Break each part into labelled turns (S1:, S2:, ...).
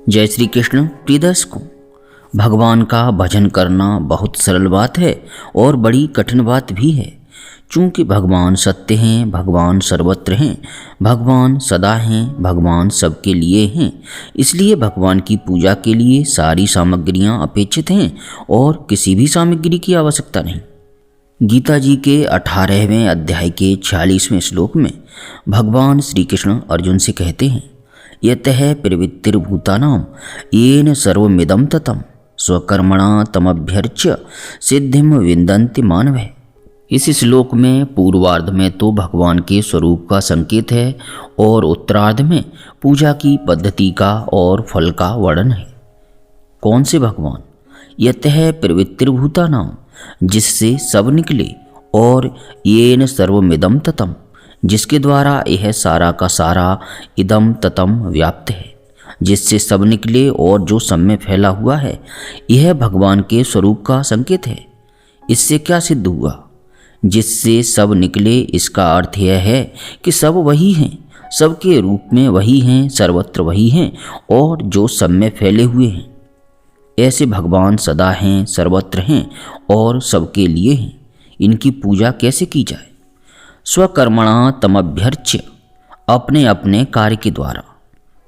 S1: जय श्री कृष्ण। प्रिय दर्शकों, भगवान का भजन करना बहुत सरल बात है और बड़ी कठिन बात भी है। चूँकि भगवान सत्य हैं, भगवान सर्वत्र हैं, भगवान सदा हैं, भगवान सबके लिए हैं, इसलिए भगवान की पूजा के लिए सारी सामग्रियाँ अपेक्षित हैं और किसी भी सामग्री की आवश्यकता नहीं। गीता जी के 18वें अध्याय के 46वें श्लोक में भगवान श्री कृष्ण अर्जुन से कहते हैं, यतः प्रवृत्तिर्भूतानां येन सर्वमिदं ततं स्वकर्मणा तमभ्यर्च्य सिद्धिं विन्दन्ति मानवः। इस श्लोक में पूर्वार्ध में तो भगवान के स्वरूप का संकेत है और उत्तरार्ध में पूजा की पद्धति का और फल का वर्णन है। कौन से भगवान? यतः प्रवृत्तिर्भूतानां, जिससे सब निकले, और येन सर्वमिदं ततं, जिसके द्वारा यह सारा का सारा इदम ततम व्याप्त है, जिससे सब निकले और जो सब में फैला हुआ है, यह भगवान के स्वरूप का संकेत है। इससे क्या सिद्ध हुआ? जिससे सब निकले, इसका अर्थ यह है कि सब वही हैं, सबके रूप में वही हैं, सर्वत्र वही हैं और जो सब में फैले हुए हैं। ऐसे भगवान सदा हैं, सर्वत्र हैं और सबके लिए हैं। इनकी पूजा कैसे की जाए? स्वकर्मणा तमभ्यर्च्य, अपने अपने कार्य के द्वारा।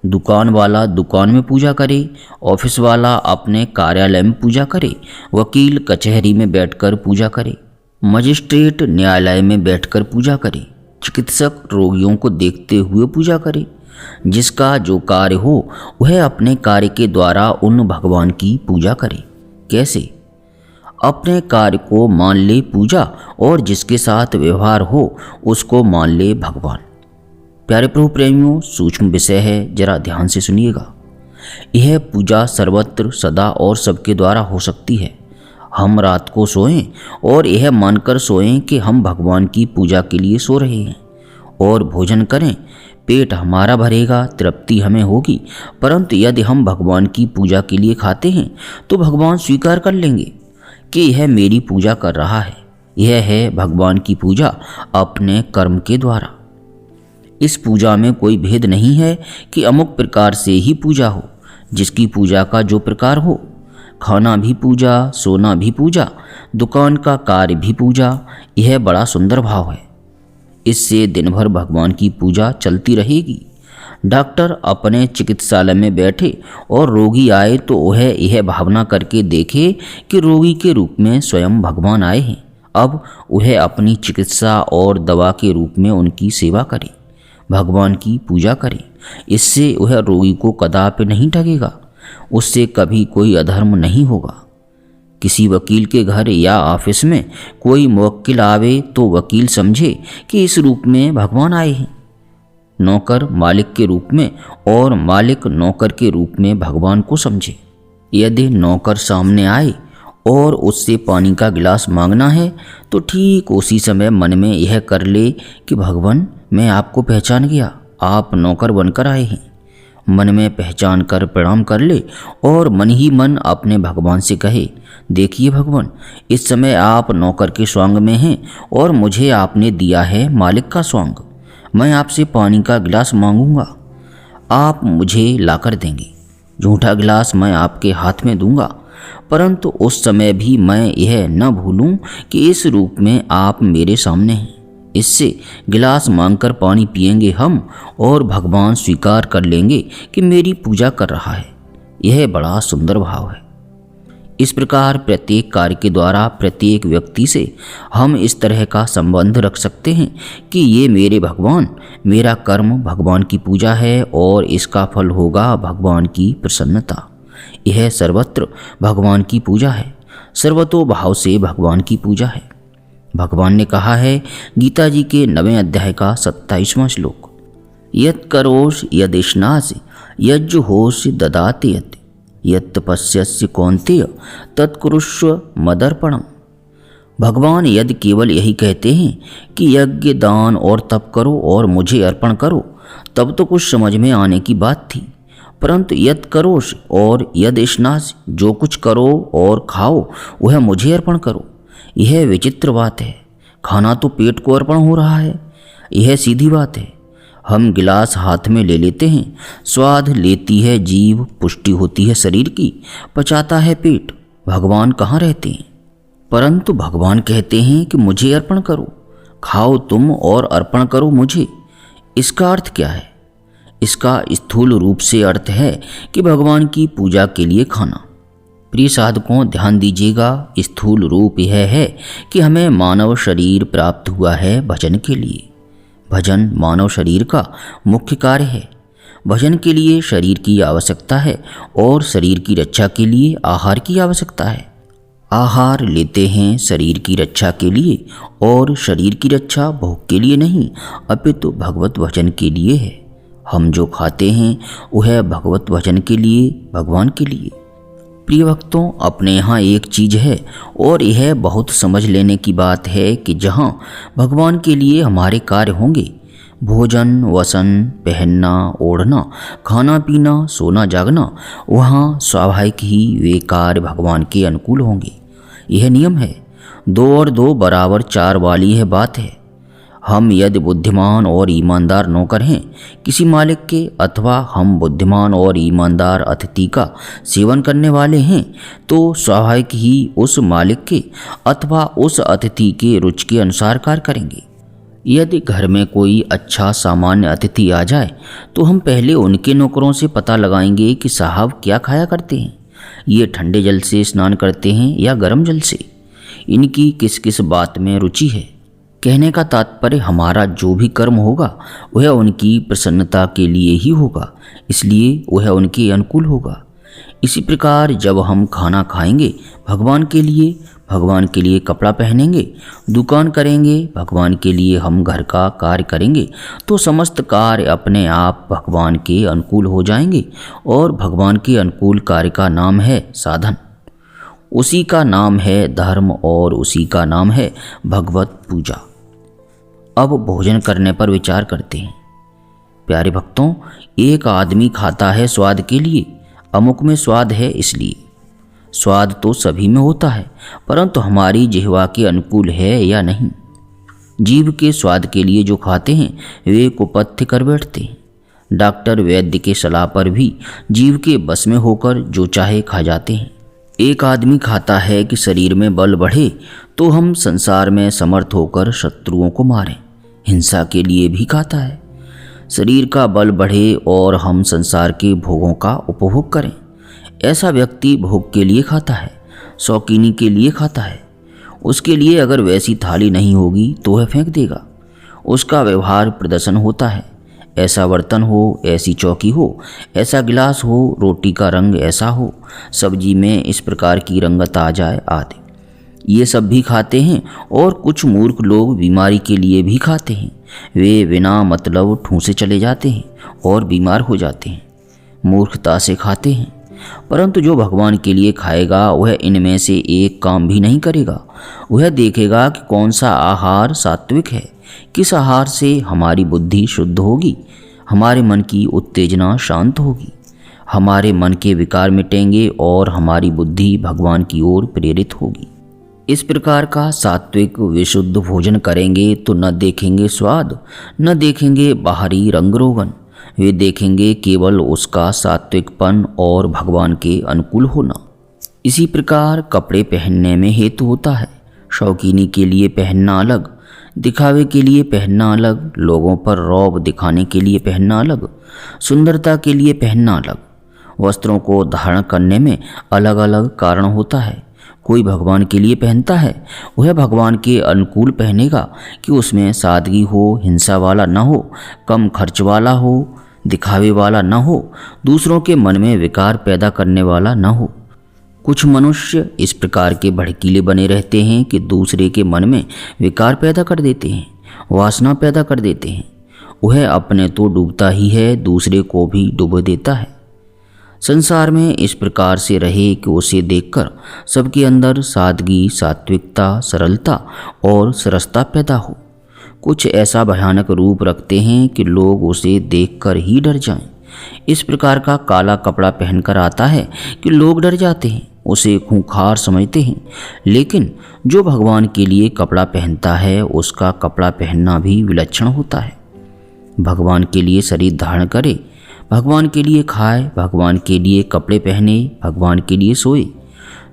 S1: दुकान वाला दुकान में पूजा करे, ऑफिस वाला अपने कार्यालय में पूजा करे, वकील कचहरी में बैठकर पूजा करे, मजिस्ट्रेट न्यायालय में बैठकर पूजा करे, चिकित्सक रोगियों को देखते हुए पूजा करे। जिसका जो कार्य हो वह अपने कार्य के द्वारा उन भगवान की पूजा करे। कैसे? अपने कार्य को मान ले पूजा, और जिसके साथ व्यवहार हो उसको मान ले भगवान। प्यारे प्रभु प्रेमियों, सूक्ष्म विषय है, जरा ध्यान से सुनिएगा। यह पूजा सर्वत्र सदा और सबके द्वारा हो सकती है। हम रात को सोएं और यह मानकर सोएं कि हम भगवान की पूजा के लिए सो रहे हैं, और भोजन करें, पेट हमारा भरेगा, तृप्ति हमें होगी। परंतु यदि हम भगवान की पूजा के लिए खाते हैं तो भगवान स्वीकार कर लेंगे कि यह मेरी पूजा कर रहा है। यह है भगवान की पूजा अपने कर्म के द्वारा। इस पूजा में कोई भेद नहीं है कि अमुक प्रकार से ही पूजा हो। जिसकी पूजा का जो प्रकार हो, खाना भी पूजा, सोना भी पूजा, दुकान का कार्य भी पूजा, यह बड़ा सुंदर भाव है। इससे दिन भर भगवान की पूजा चलती रहेगी। डॉक्टर अपने चिकित्सालय में बैठे और रोगी आए तो वह यह भावना करके देखे कि रोगी के रूप में स्वयं भगवान आए हैं। अब वह अपनी चिकित्सा और दवा के रूप में उनकी सेवा करे, भगवान की पूजा करे। इससे वह रोगी को कदापि नहीं ठगेगा, उससे कभी कोई अधर्म नहीं होगा। किसी वकील के घर या ऑफिस में कोई मुवक्किल आवे तो वकील समझे कि इस रूप में भगवान आए हैं। नौकर मालिक के रूप में और मालिक नौकर के रूप में भगवान को समझे। यदि नौकर सामने आए और उससे पानी का गिलास मांगना है तो ठीक उसी समय मन में यह कर ले कि भगवान, मैं आपको पहचान गया, आप नौकर बनकर आए हैं। मन में पहचान कर प्रणाम कर ले और मन ही मन अपने भगवान से कहे, देखिए भगवान, इस समय आप नौकर के स्वांग में हैं और मुझे आपने दिया है मालिक का स्वांग। मैं आपसे पानी का गिलास मांगूंगा, आप मुझे लाकर देंगे। झूठा गिलास मैं आपके हाथ में दूंगा, परंतु उस समय भी मैं यह न भूलूं कि इस रूप में आप मेरे सामने हैं। इससे गिलास मांगकर पानी पिएंगे हम और भगवान स्वीकार कर लेंगे कि मेरी पूजा कर रहा है। यह बड़ा सुंदर भाव है। इस प्रकार प्रत्येक कार्य के द्वारा प्रत्येक व्यक्ति से हम इस तरह का संबंध रख सकते हैं कि ये मेरे भगवान, मेरा कर्म भगवान की पूजा है और इसका फल होगा भगवान की प्रसन्नता। यह सर्वत्र भगवान की पूजा है, सर्वतोभाव से भगवान की पूजा है। भगवान ने कहा है गीता जी के 9वें अध्याय का 27वां श्लोक, यत् करोष यदिष्णासि यज्जुहोषि ददाति यत् यत् तपस्यस्य कौन्तेय तत्कुरुष्व मदर्पणम्। भगवान यदि केवल यही कहते हैं कि यज्ञ दान और तप करो और मुझे अर्पण करो, तब तो कुछ समझ में आने की बात थी। परंतु यत् करोष और यदिष्णासि, जो कुछ करो और खाओ वह मुझे अर्पण करो, यह विचित्र बात है। खाना तो पेट को अर्पण हो रहा है, यह सीधी बात है। हम गिलास हाथ में ले लेते हैं, स्वाद लेती है जीभ, पुष्टि होती है शरीर की, पचाता है पेट। भगवान कहाँ रहते हैं? परंतु भगवान कहते हैं कि मुझे अर्पण करो, खाओ तुम और अर्पण करो मुझे। इसका अर्थ क्या है? इसका स्थूल रूप से अर्थ है कि भगवान की पूजा के लिए खाना। प्रिय साधकों, ध्यान दीजिएगा, स्थूल रूप यह है कि हमें मानव शरीर प्राप्त हुआ है भजन के लिए। भजन मानव शरीर का मुख्य कार्य है। भजन के लिए शरीर की आवश्यकता है और शरीर की रक्षा के लिए आहार की आवश्यकता है। आहार लेते हैं शरीर की रक्षा के लिए और शरीर की रक्षा भोग के लिए नहीं, अपितु भगवत भजन के लिए है। हम जो खाते हैं वह भगवत भजन के लिए, भगवान के लिए। प्रिय भक्तों, अपने यहाँ एक चीज़ है और यह बहुत समझ लेने की बात है कि जहाँ भगवान के लिए हमारे कार्य होंगे, भोजन, वसन, पहनना, ओढ़ना, खाना पीना, सोना जागना, वहाँ स्वाभाविक ही वे कार्य भगवान के अनुकूल होंगे। यह नियम है। 2 और 2 बराबर 4 वाली यह बात है। हम यदि बुद्धिमान और ईमानदार नौकर हैं किसी मालिक के, अथवा हम बुद्धिमान और ईमानदार अतिथि का सेवन करने वाले हैं, तो स्वाभाविक ही उस मालिक के अथवा उस अतिथि के रुचि के अनुसार कार्य करेंगे। यदि घर में कोई अच्छा सामान्य अतिथि आ जाए तो हम पहले उनके नौकरों से पता लगाएंगे कि साहब क्या खाया करते हैं, ये ठंडे जल से स्नान करते हैं या गर्म जल से, इनकी किस किस बात में रुचि है। कहने का तात्पर्य हमारा जो भी कर्म होगा वह उनकी प्रसन्नता के लिए ही होगा, इसलिए वह उनके अनुकूल होगा। इसी प्रकार जब हम खाना खाएंगे भगवान के लिए कपड़ा पहनेंगे, दुकान करेंगे, भगवान के लिए हम घर का कार्य करेंगे, तो समस्त कार्य अपने आप भगवान के अनुकूल हो जाएंगे। और भगवान के अनुकूल कार्य का नाम है साधन, उसी का नाम है धर्म और उसी का नाम है भगवत पूजा। अब भोजन करने पर विचार करते हैं। प्यारे भक्तों, एक आदमी खाता है स्वाद के लिए, अमुक में स्वाद है इसलिए। स्वाद तो सभी में होता है, परंतु हमारी जिह्वा के अनुकूल है या नहीं। जीभ के स्वाद के लिए जो खाते हैं वे कुपथ्य कर बैठते हैं। डॉक्टर वैद्य के सलाह पर भी जीभ के बस में होकर जो चाहे खा जाते हैं। एक आदमी खाता है कि शरीर में बल बढ़े तो हम संसार में समर्थ होकर शत्रुओं को मारें। हिंसा के लिए भी खाता है, शरीर का बल बढ़े और हम संसार के भोगों का उपभोग करें। ऐसा व्यक्ति भोग के लिए खाता है, शौकीनी के लिए खाता है। उसके लिए अगर वैसी थाली नहीं होगी तो वह फेंक देगा। उसका व्यवहार प्रदर्शन होता है, ऐसा बर्तन हो, ऐसी चौकी हो, ऐसा गिलास हो, रोटी का रंग ऐसा हो, सब्जी में इस प्रकार की रंगत आ जाए आदि। ये सब भी खाते हैं। और कुछ मूर्ख लोग बीमारी के लिए भी खाते हैं। वे बिना मतलब ठूंसे चले जाते हैं और बीमार हो जाते हैं, मूर्खता से खाते हैं। परंतु जो भगवान के लिए खाएगा वह इनमें से एक काम भी नहीं करेगा। वह देखेगा कि कौन सा आहार सात्विक है, किस आहार से हमारी बुद्धि शुद्ध होगी, हमारे मन की उत्तेजना शांत होगी, हमारे मन के विकार मिटेंगे और हमारी बुद्धि भगवान की ओर प्रेरित होगी। इस प्रकार का सात्विक विशुद्ध भोजन करेंगे तो न देखेंगे स्वाद, न देखेंगे बाहरी रंग रोगन, वे देखेंगे केवल उसका सात्विकपन और भगवान के अनुकूल होना। इसी प्रकार कपड़े पहनने में हेतु होता है। शौकीनी के लिए पहनना अलग, दिखावे के लिए पहनना अलग, लोगों पर रौब दिखाने के लिए पहनना अलग, सुंदरता के लिए पहनना अलग। वस्त्रों को धारण करने में अलग अलग कारण होता है। कोई भगवान के लिए पहनता है, वह भगवान के अनुकूल पहनेगा कि उसमें सादगी हो, हिंसा वाला न हो, कम खर्च वाला हो, दिखावे वाला न हो, दूसरों के मन में विकार पैदा करने वाला न हो। कुछ मनुष्य इस प्रकार के भड़कीले बने रहते हैं कि दूसरे के मन में विकार पैदा कर देते हैं, वासना पैदा कर देते हैं। वह अपने तो डूबता ही है, दूसरे को भी डूब देता है। संसार में इस प्रकार से रहे कि उसे देखकर सबके अंदर सादगी, सात्विकता, सरलता और सरसता पैदा हो। कुछ ऐसा भयानक रूप रखते हैं कि लोग उसे देखकर ही डर जाएं। इस प्रकार का काला कपड़ा पहनकर आता है कि लोग डर जाते हैं, उसे खूंखार समझते हैं। लेकिन जो भगवान के लिए कपड़ा पहनता है उसका कपड़ा पहनना भी विलक्षण होता है। भगवान के लिए शरीर धारण करे, भगवान के लिए खाए, भगवान के लिए कपड़े पहने, भगवान के लिए सोए।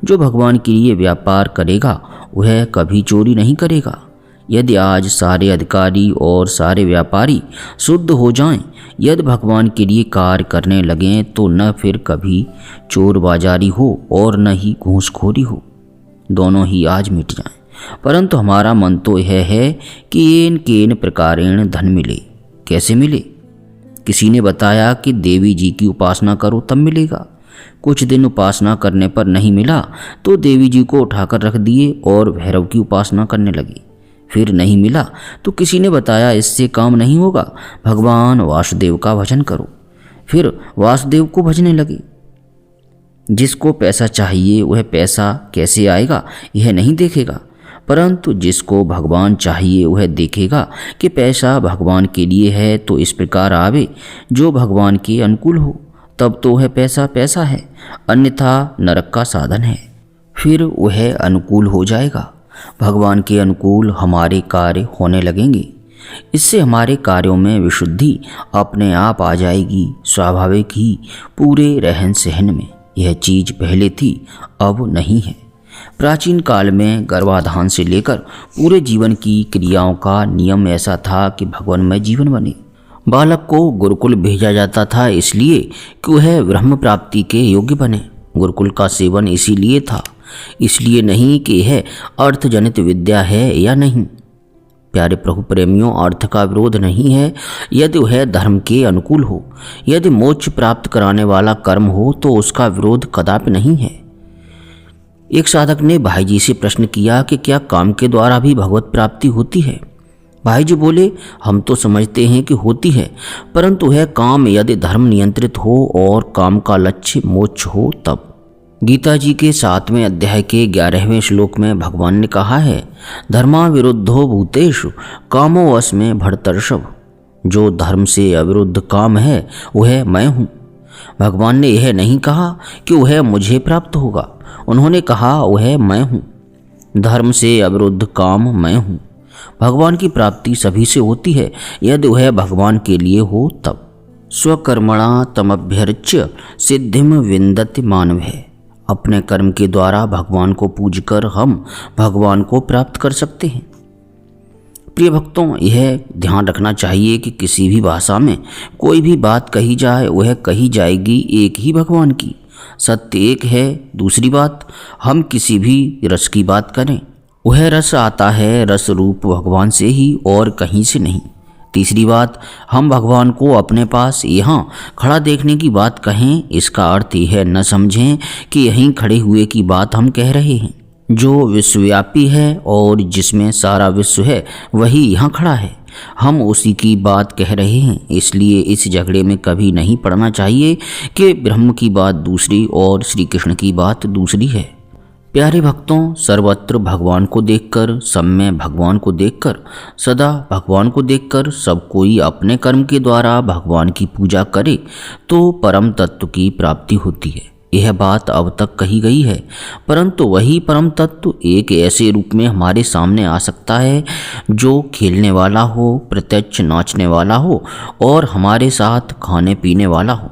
S1: जो भगवान के लिए व्यापार करेगा वह कभी चोरी नहीं करेगा। यदि आज सारे अधिकारी और सारे व्यापारी शुद्ध हो जाएं, यदि भगवान के लिए कार्य करने लगें, तो न फिर कभी चोर बाजारी हो और न ही घूसखोरी हो। दोनों ही आज मिट जाएं। परंतु हमारा मन तो यह है कि येन केन प्रकारेण धन मिले। कैसे मिले? किसी ने बताया कि देवी जी की उपासना करो तब मिलेगा। कुछ दिन उपासना करने पर नहीं मिला तो देवी जी को उठाकर रख दिए और भैरव की उपासना करने लगे। फिर नहीं मिला तो किसी ने बताया इससे काम नहीं होगा, भगवान वासुदेव का भजन करो। फिर वासुदेव को भजने लगे। जिसको पैसा चाहिए वह पैसा कैसे आएगा यह नहीं देखेगा, परंतु जिसको भगवान चाहिए वह देखेगा कि पैसा भगवान के लिए है तो इस प्रकार आवे जो भगवान के अनुकूल हो, तब तो वह पैसा पैसा है, अन्यथा नरक का साधन है। फिर वह अनुकूल हो जाएगा। भगवान के अनुकूल हमारे कार्य होने लगेंगे। इससे हमारे कार्यों में विशुद्धि अपने आप आ जाएगी, स्वाभाविक ही पूरे रहन सहन में। यह चीज पहले थी, अब नहीं है। प्राचीन काल में गर्भाधान से लेकर पूरे जीवन की क्रियाओं का नियम ऐसा था कि भगवानमय जीवन बने। बालक को गुरुकुल भेजा जाता था इसलिए कि वह ब्रह्म प्राप्ति के योग्य बने। गुरुकुल का सेवन इसीलिए था, इसलिए नहीं कि यह अर्थजनित विद्या है या नहीं। प्यारे प्रभु प्रेमियों, अर्थ का विरोध नहीं है यदि वह धर्म के अनुकूल हो। यदि मोक्ष प्राप्त कराने वाला कर्म हो तो उसका विरोध कदापि नहीं है। एक साधक ने भाई जी से प्रश्न किया कि क्या काम के द्वारा भी भगवत प्राप्ति होती है? भाई जी बोले, हम तो समझते हैं कि होती है, परंतु वह काम यदि धर्म नियंत्रित हो और काम का लक्ष्य मोक्ष हो तब। गीता जी के 7वें अध्याय के 11वें श्लोक में भगवान ने कहा है, धर्मा विरुद्धो भूतेषु कामो वस्मे भरतर्षभ। जो धर्म से अविरुद्ध काम है वह मैं हूँ। भगवान ने यह नहीं कहा कि वह मुझे प्राप्त होगा, उन्होंने कहा वह मैं हूँ। धर्म से अविरुद्ध काम मैं हूँ। भगवान की प्राप्ति सभी से होती है यदि वह भगवान के लिए हो तब। स्वकर्मणा तमभ्यर्च्य सिद्धिम विन्दति मानवः। अपने कर्म के द्वारा भगवान को पूजकर हम भगवान को प्राप्त कर सकते हैं। प्रिय भक्तों, यह ध्यान रखना चाहिए कि किसी भी भाषा में कोई भी बात कही जाए वह कही जाएगी एक ही भगवान की। सत्य एक है। दूसरी बात, हम किसी भी रस की बात करें वह रस आता है रस रूप भगवान से ही और कहीं से नहीं। तीसरी बात, हम भगवान को अपने पास यहाँ खड़ा देखने की बात कहें, इसका अर्थ यह न समझें कि यहीं खड़े हुए की बात हम कह रहे हैं। जो विश्वव्यापी है और जिसमें सारा विश्व है वही यहाँ खड़ा है, हम उसी की बात कह रहे हैं। इसलिए इस झगड़े में कभी नहीं पड़ना चाहिए कि ब्रह्म की बात दूसरी और श्री कृष्ण की बात दूसरी है। प्यारे भक्तों, सर्वत्र भगवान को देखकर, सब में भगवान को देखकर, सदा भगवान को देखकर सब कोई अपने कर्म के द्वारा भगवान की पूजा करे तो परम तत्व की प्राप्ति होती है। यह बात अब तक कही गई है, परंतु वही परम तत्व एक ऐसे रूप में हमारे सामने आ सकता है जो खेलने वाला हो, प्रत्यक्ष नाचने वाला हो और हमारे साथ खाने पीने वाला हो,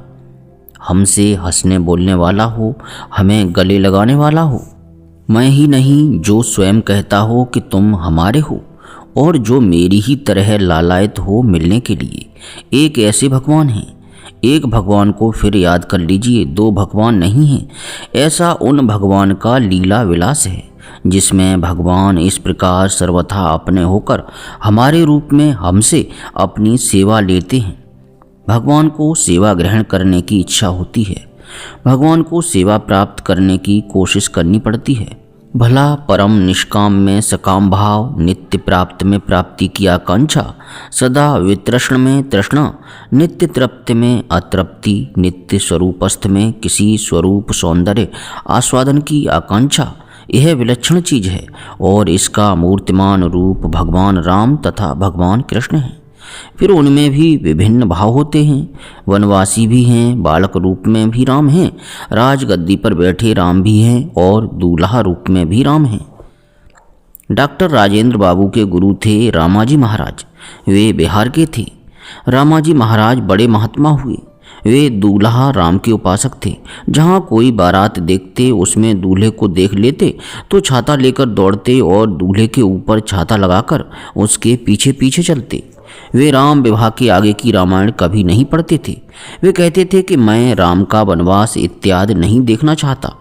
S1: हमसे हंसने बोलने वाला हो, हमें गले लगाने वाला हो। मैं ही नहीं, जो स्वयं कहता हो कि तुम हमारे हो और जो मेरी ही तरह लालायित हो मिलने के लिए। एक ऐसे भगवान हैं। एक भगवान को फिर याद कर लीजिए, दो भगवान नहीं हैं। ऐसा उन भगवान का लीला विलास है जिसमें भगवान इस प्रकार सर्वथा अपने होकर हमारे रूप में हमसे अपनी सेवा लेते हैं। भगवान को सेवा ग्रहण करने की इच्छा होती है, भगवान को सेवा प्राप्त करने की कोशिश करनी पड़ती है। भला परम निष्काम में सकाम भाव, नित्य प्राप्त में प्राप्ति की आकांक्षा, सदा वितृष्ण में तृष्णा, नित्य तृप्ति में अतृप्ति, नित्य स्वरूपस्थ में किसी स्वरूप सौंदर्य आस्वादन की आकांक्षा, यह विलक्षण चीज है और इसका मूर्तिमान रूप भगवान राम तथा भगवान कृष्ण है। फिर उनमें भी विभिन्न भाव होते हैं। वनवासी भी हैं, बालक रूप में भी राम हैं, राजगद्दी पर बैठे राम भी हैं और दूल्हा रूप में भी राम हैं। डॉक्टर राजेंद्र बाबू के गुरु थे रामाजी महाराज। वे बिहार के थे। रामाजी महाराज बड़े महात्मा हुए। वे दूल्हा राम के उपासक थे। जहाँ कोई बारात देखते उसमें दूल्हे को देख लेते तो छाता लेकर दौड़ते और दूल्हे के ऊपर छाता लगाकर उसके पीछे पीछे चलते। वे राम विवाह के आगे की रामायण कभी नहीं पढ़ते थे। वे कहते थे कि मैं राम का वनवास इत्यादि नहीं देखना चाहता,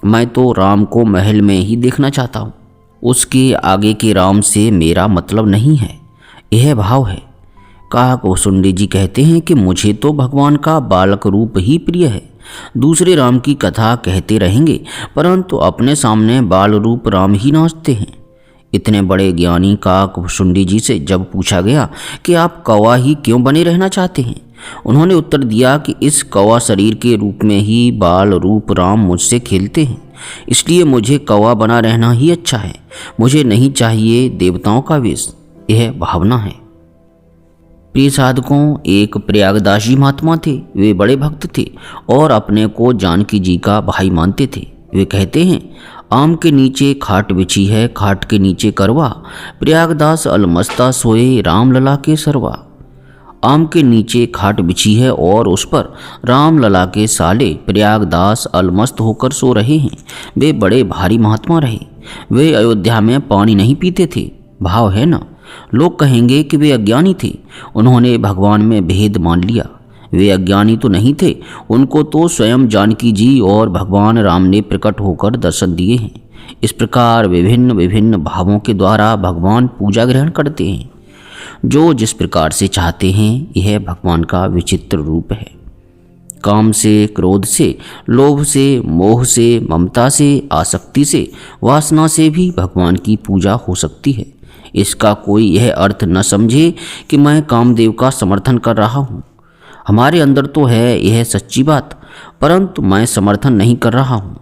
S1: मैं तो राम को महल में ही देखना चाहता हूँ। उसके आगे के राम से मेरा मतलब नहीं है। यह भाव है। काकभुसुंडी जी कहते हैं कि मुझे तो भगवान का बालक रूप ही प्रिय है। दूसरे राम की कथा कहते रहेंगे परंतु अपने सामने बाल रूप राम ही नाचते हैं। इतने बड़े ज्ञानी काकभुसुंडी जी से जब पूछा गया कि आप कौवा ही क्यों बने रहना चाहते हैं, उन्होंने उत्तर दिया कि इस कौवा शरीर के रूप में ही बाल रूप राम मुझसे खेलते हैं, इसलिए मुझे कौवा बना रहना ही अच्छा है। मुझे नहीं चाहिए देवताओं का वेश। यह भावना है। प्रिय साधकों, एक प्रयागदास जी महात्मा थे। वे बड़े भक्त थे और अपने को जानकी जी का भाई मानते थे। वे कहते हैं, आम के नीचे खाट बिछी है, खाट के नीचे करवा, प्रयागदास अलमस्ता सोए राम लला के सरवा। आम के नीचे खाट बिछी है और उस पर राम लला के साले प्रयागदास अलमस्त होकर सो रहे हैं। वे बड़े भारी महात्मा रहे। वे अयोध्या में पानी नहीं पीते थे। भाव है ना। लोग कहेंगे कि वे अज्ञानी थे, उन्होंने भगवान में भेद मान लिया। वे अज्ञानी तो नहीं थे, उनको तो स्वयं जानकी जी और भगवान राम ने प्रकट होकर दर्शन दिए हैं। इस प्रकार विभिन्न विभिन्न भावों के द्वारा भगवान पूजा ग्रहण करते हैं। जो जिस प्रकार से चाहते हैं, यह भगवान का विचित्र रूप है। काम से, क्रोध से, लोभ से, मोह से, ममता से, आसक्ति से, वासना से भी भगवान की पूजा हो सकती है। इसका कोई यह अर्थ न समझे कि मैं कामदेव का समर्थन कर रहा हूँ। हमारे अंदर तो है यह सच्ची बात, परंतु मैं समर्थन नहीं कर रहा हूँ।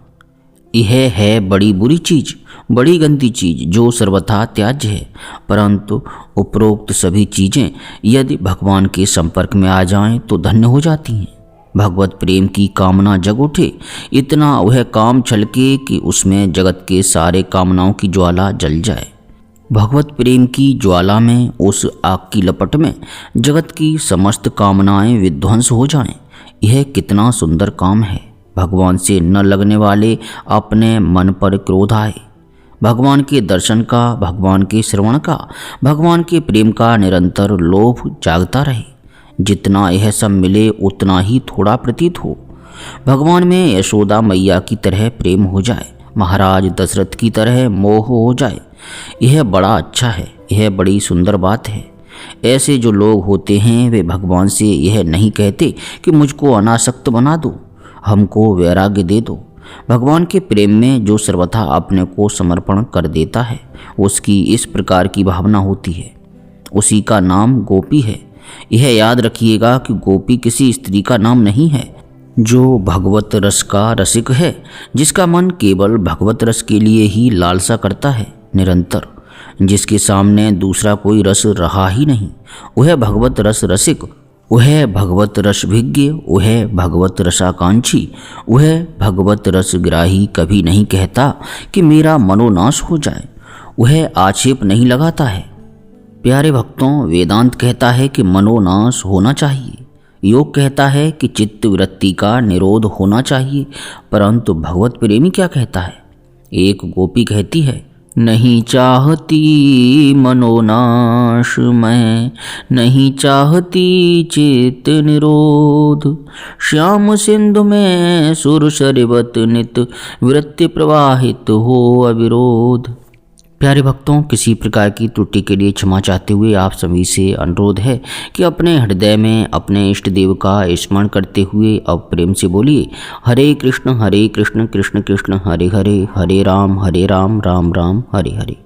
S1: यह है बड़ी बुरी चीज़, बड़ी गंदी चीज़ जो सर्वथा त्याज्य है। परंतु उपरोक्त सभी चीज़ें यदि भगवान के संपर्क में आ जाएं तो धन्य हो जाती हैं। भगवत प्रेम की कामना जग उठे, इतना वह काम छलके कि उसमें जगत के सारे कामनाओं की ज्वाला जल जाए। भगवत प्रेम की ज्वाला में, उस आग की लपट में जगत की समस्त कामनाएं विध्वंस हो जाएं। यह कितना सुंदर काम है। भगवान से न लगने वाले अपने मन पर क्रोध आए। भगवान के दर्शन का, भगवान के श्रवण का, भगवान के प्रेम का निरंतर लोभ जागता रहे। जितना यह सब मिले उतना ही थोड़ा प्रतीत हो। भगवान में यशोदा मैया की तरह प्रेम हो जाए, महाराज दशरथ की तरह मोह हो जाए। यह बड़ा अच्छा है, यह बड़ी सुंदर बात है। ऐसे जो लोग होते हैं वे भगवान से यह नहीं कहते कि मुझको अनासक्त बना दो, हमको वैराग्य दे दो। भगवान के प्रेम में जो सर्वथा अपने को समर्पण कर देता है उसकी इस प्रकार की भावना होती है। उसी का नाम गोपी है। यह याद रखिएगा कि गोपी किसी स्त्री का नाम नहीं है। जो भगवत रस का रसिक है, जिसका मन केवल भगवत रस के लिए ही लालसा करता है निरंतर, जिसके सामने दूसरा कोई रस रहा ही नहीं, वह भगवत रस रसिक, वह भगवत रस भिज्ञ, वह भगवत रसाकांक्षी, वह भगवत रस ग्राही कभी नहीं कहता कि मेरा मनोनाश हो जाए। वह आक्षेप नहीं लगाता है। प्यारे भक्तों, वेदांत कहता है कि मनोनाश होना चाहिए, योग कहता है कि चित्त वृत्ति का निरोध होना चाहिए, परंतु भगवत प्रेमी क्या कहता है? एक गोपी कहती है, नहीं चाहती मनोनाश मैं, नहीं चाहती चित्त निरोध, श्याम सिंधु में सुर शरबत नित, वृत्ति प्रवाहित हो अविरोध। प्यारे भक्तों, किसी प्रकार की त्रुटि के लिए क्षमा चाहते हुए आप सभी से अनुरोध है कि अपने हृदय में अपने इष्ट देव का स्मरण करते हुए अब प्रेम से बोलिए, हरे कृष्ण कृष्ण कृष्ण हरे हरे, हरे राम राम राम हरे हरे।